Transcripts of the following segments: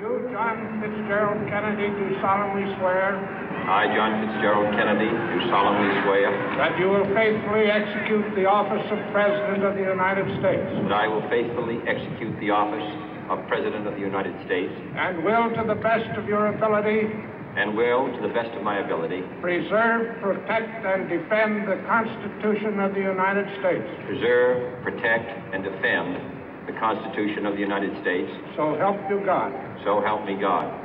You, John Fitzgerald Kennedy, do solemnly swear. I, John Fitzgerald Kennedy, do solemnly swear. That you will faithfully execute the office of President of the United States. That I will faithfully execute the office of President of the United States. And will, to the best of your ability. And will, to the best of my ability. Preserve, protect, and defend the Constitution of the United States. Preserve, protect, and defend the Constitution of the United States. So help you God. So help me God.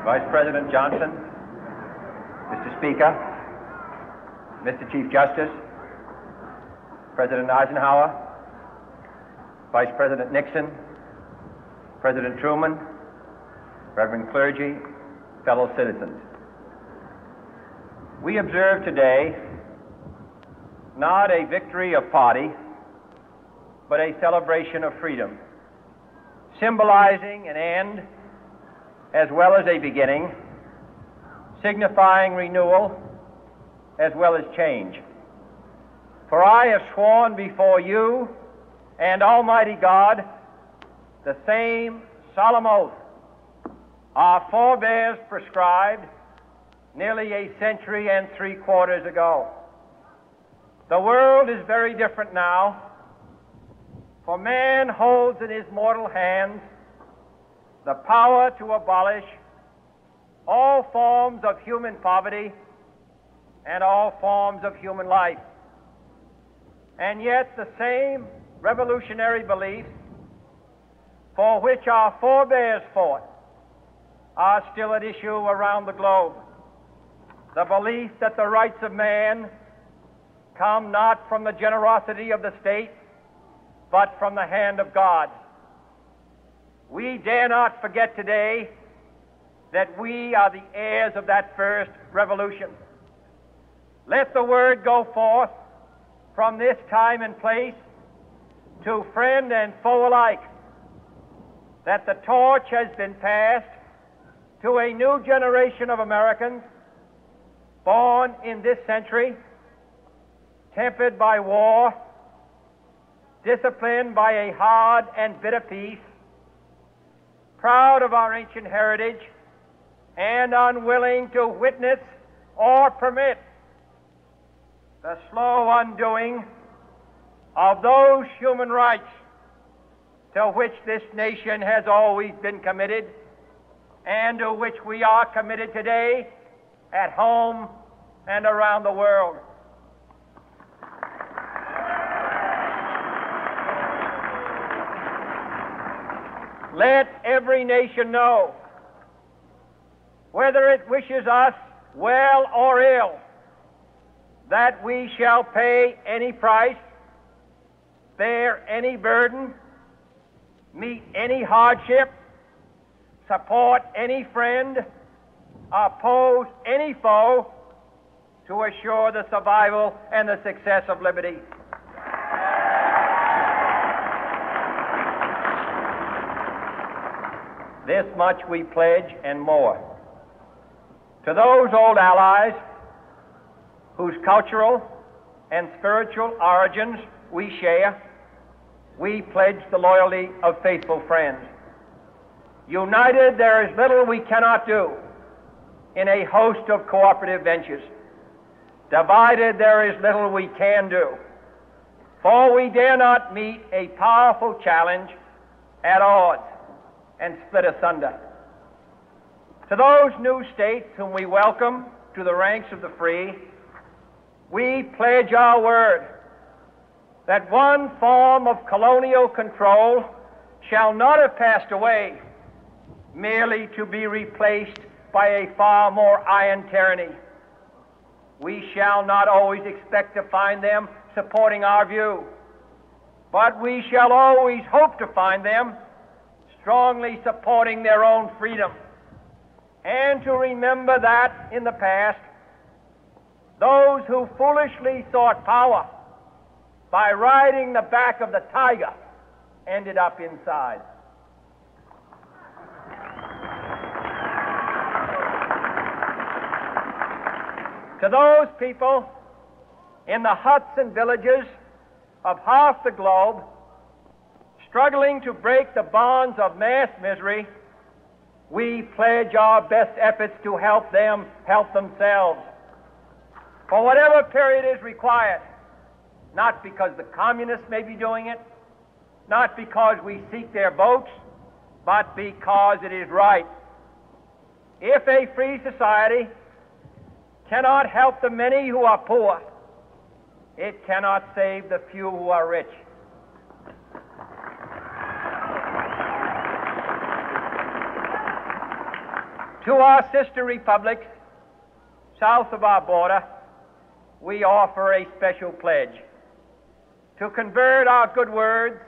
Vice President Johnson, Mr. Speaker, Mr. Chief Justice, President Eisenhower, Vice President Nixon, President Truman, Reverend clergy, fellow citizens. We observe today not a victory of party, but a celebration of freedom, symbolizing an end as well as a beginning, signifying renewal as well as change. For I have sworn before you and Almighty God the same solemn oath our forebears prescribed nearly a century and 3/4 ago. The world is very different now, for man holds in his mortal hands the power to abolish all forms of human poverty and all forms of human life. And yet the same revolutionary beliefs for which our forebears fought are still at issue around the globe. The belief that the rights of man come not from the generosity of the state, but from the hand of God. We dare not forget today that we are the heirs of that first revolution. Let the word go forth from this time and place to friend and foe alike that the torch has been passed to a new generation of Americans born in this century, tempered by war, disciplined by a hard and bitter peace, proud of our ancient heritage, and unwilling to witness or permit the slow undoing of those human rights to which this nation has always been committed and to which we are committed today at home and around the world. Let every nation know, whether it wishes us well or ill, that we shall pay any price, bear any burden, meet any hardship, support any friend, oppose any foe to assure the survival and the success of liberty. This much we pledge and more. To those old allies whose cultural and spiritual origins we share, we pledge the loyalty of faithful friends. United, there is little we cannot do in a host of cooperative ventures. Divided, there is little we can do, for we dare not meet a powerful challenge at odds and split asunder. To those new states whom we welcome to the ranks of the free, we pledge our word that one form of colonial control shall not have passed away merely to be replaced by a far more iron tyranny. We shall not always expect to find them supporting our view, but we shall always hope to find them strongly supporting their own freedom, and to remember that in the past, those who foolishly sought power by riding the back of the tiger ended up inside. To those people in the huts and villages of half the globe struggling to break the bonds of mass misery, we pledge our best efforts to help them help themselves for whatever period is required, not because the communists may be doing it, not because we seek their votes, but because it is right. If a free society cannot help the many who are poor, it cannot save the few who are rich. To our sister republics south of our border, we offer a special pledge to convert our good words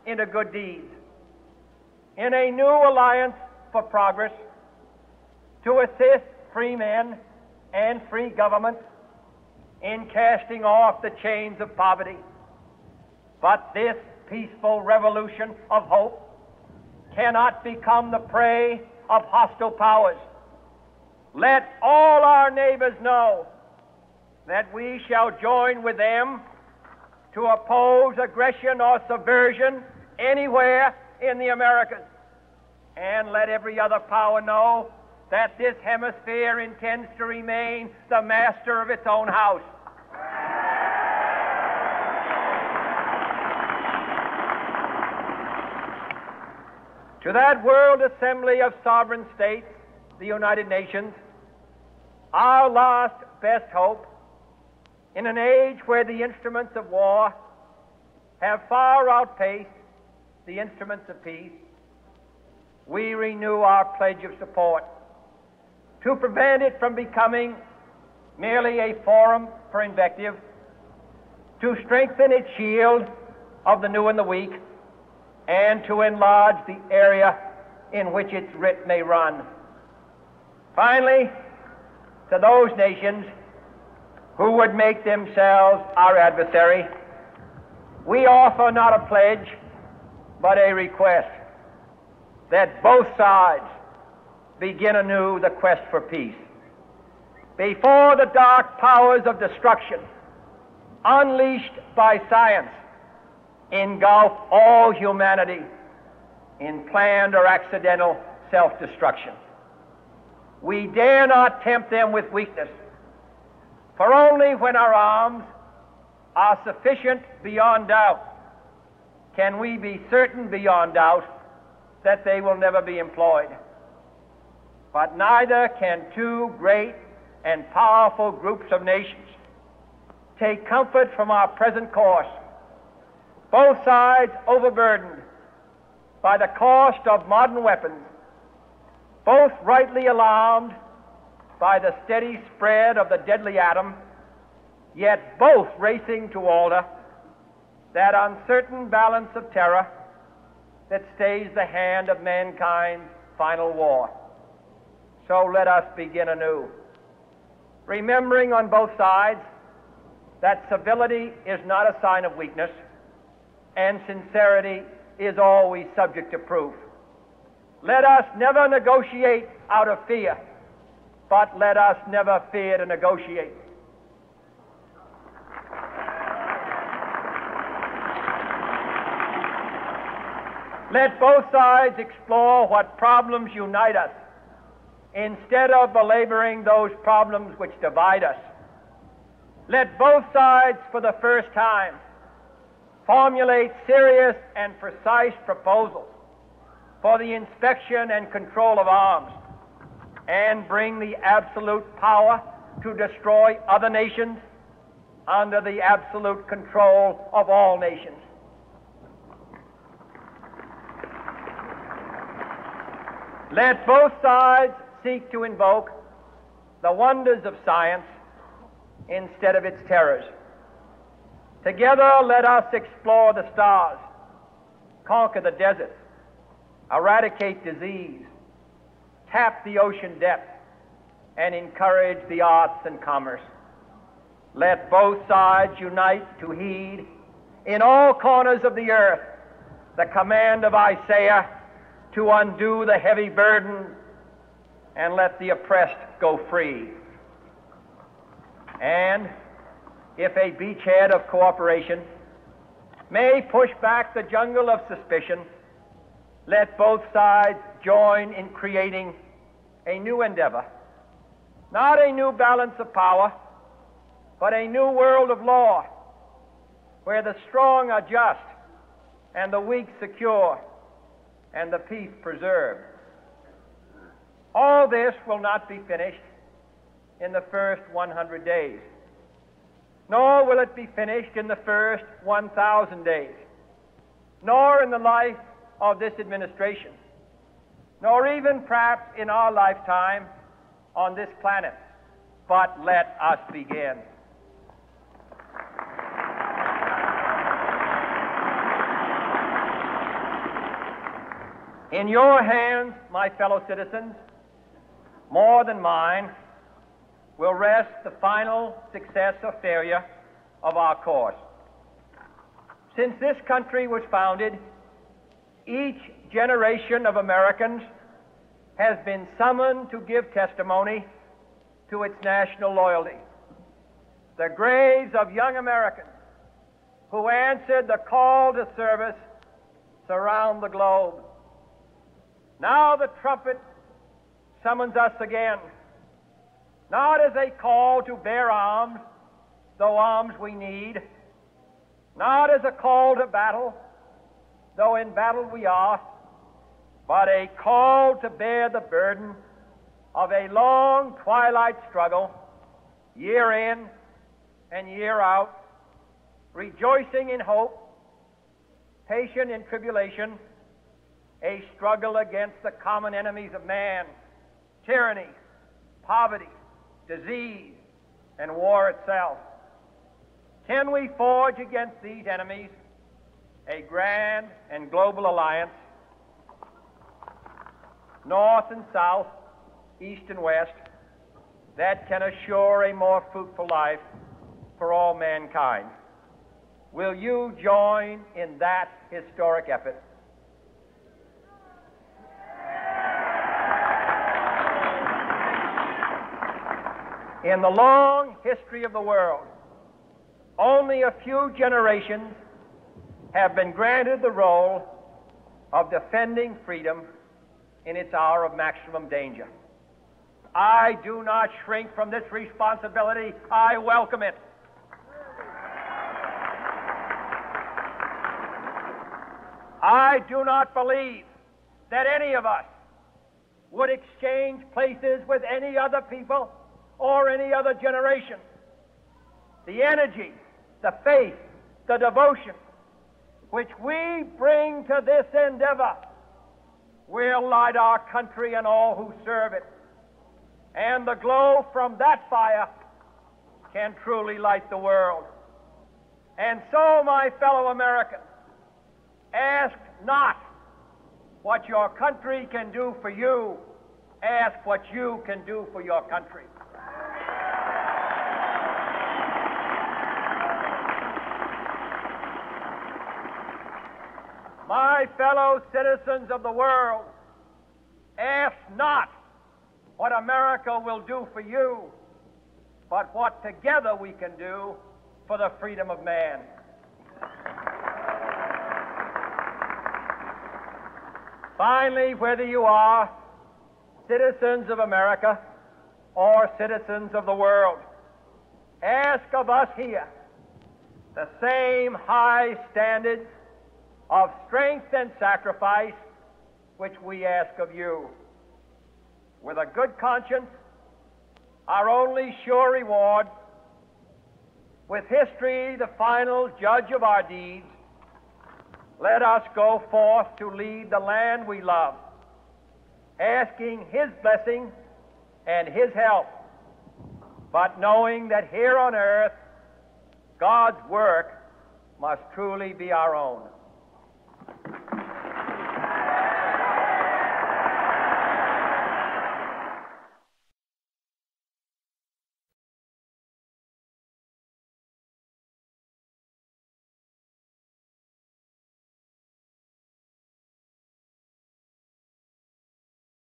into good deeds, in a new alliance for progress, to assist free men and free governments in casting off the chains of poverty. But this peaceful revolution of hope cannot become the prey of hostile powers. Let all our neighbors know that we shall join with them to oppose aggression or subversion anywhere in the Americas. And let every other power know that this hemisphere intends to remain the master of its own house. To that world assembly of sovereign states, the United Nations, our last best hope, in an age where the instruments of war have far outpaced the instruments of peace, we renew our pledge of support to prevent it from becoming merely a forum for invective, to strengthen its shield of the new and the weak, and to enlarge the area in which its writ may run. Finally, to those nations who would make themselves our adversary, we offer not a pledge, but a request that both sides begin anew the quest for peace. Before the dark powers of destruction, unleashed by science, engulf all humanity in planned or accidental self-destruction, we dare not tempt them with weakness, for only when our arms are sufficient beyond doubt can we be certain beyond doubt that they will never be employed. But neither can two great and powerful groups of nations take comfort from our present course, both sides overburdened by the cost of modern weapons, both rightly alarmed by the steady spread of the deadly atom, yet both racing to alter that uncertain balance of terror that stays the hand of mankind's final war. So let us begin anew, remembering on both sides that civility is not a sign of weakness, and sincerity is always subject to proof. Let us never negotiate out of fear, but let us never fear to negotiate. Let both sides explore what problems unite us, instead of belaboring those problems which divide us. Let both sides, for the first time, formulate serious and precise proposals for the inspection and control of arms, and bring the absolute power to destroy other nations under the absolute control of all nations. Let both sides seek to invoke the wonders of science instead of its terrors. Together, let us explore the stars, conquer the deserts, eradicate disease, tap the ocean depths, and encourage the arts and commerce. Let both sides unite to heed in all corners of the earth the command of Isaiah to undo the heavy burden and let the oppressed go free. And if a beachhead of cooperation may push back the jungle of suspicion, let both sides join in creating a new endeavor, not a new balance of power, but a new world of law, where the strong are just and the weak secure and the peace preserved. All this will not be finished in the first 100 days, nor will it be finished in the first 1,000 days, nor in the life of this administration, nor even perhaps in our lifetime on this planet. But let us begin. In your hands, my fellow citizens, more than mine, will rest the final success or failure of our course. Since this country was founded, each generation of Americans has been summoned to give testimony to its national loyalty. The graves of young Americans who answered the call to service surround the globe. Now the trumpet summons us again, not as a call to bear arms, though arms we need, not as a call to battle, though in battle we are, but a call to bear the burden of a long twilight struggle, year in and year out, rejoicing in hope, patient in tribulation, a struggle against the common enemies of man, tyranny, poverty, disease, and war itself. Can we forge against these enemies a grand and global alliance, north and south, east and west, that can assure a more fruitful life for all mankind? Will you join in that historic effort? In the long history of the world, only a few generations have been granted the role of defending freedom in its hour of maximum danger. I do not shrink from this responsibility. I welcome it. I do not believe that any of us would exchange places with any other people or any other generation. The energy, the faith, the devotion which we bring to this endeavor will light our country and all who serve it. And the glow from that fire can truly light the world. And so, my fellow Americans, ask not what your country can do for you, ask what you can do for your country. My fellow citizens of the world, ask not what America will do for you, but what together we can do for the freedom of man. Finally, whether you are citizens of America or citizens of the world, ask of us here the same high standards of strength and sacrifice which we ask of you. With a good conscience, our only sure reward, with history the final judge of our deeds, let us go forth to lead the land we love, asking His blessing and His help, but knowing that here on earth God's work must truly be our own.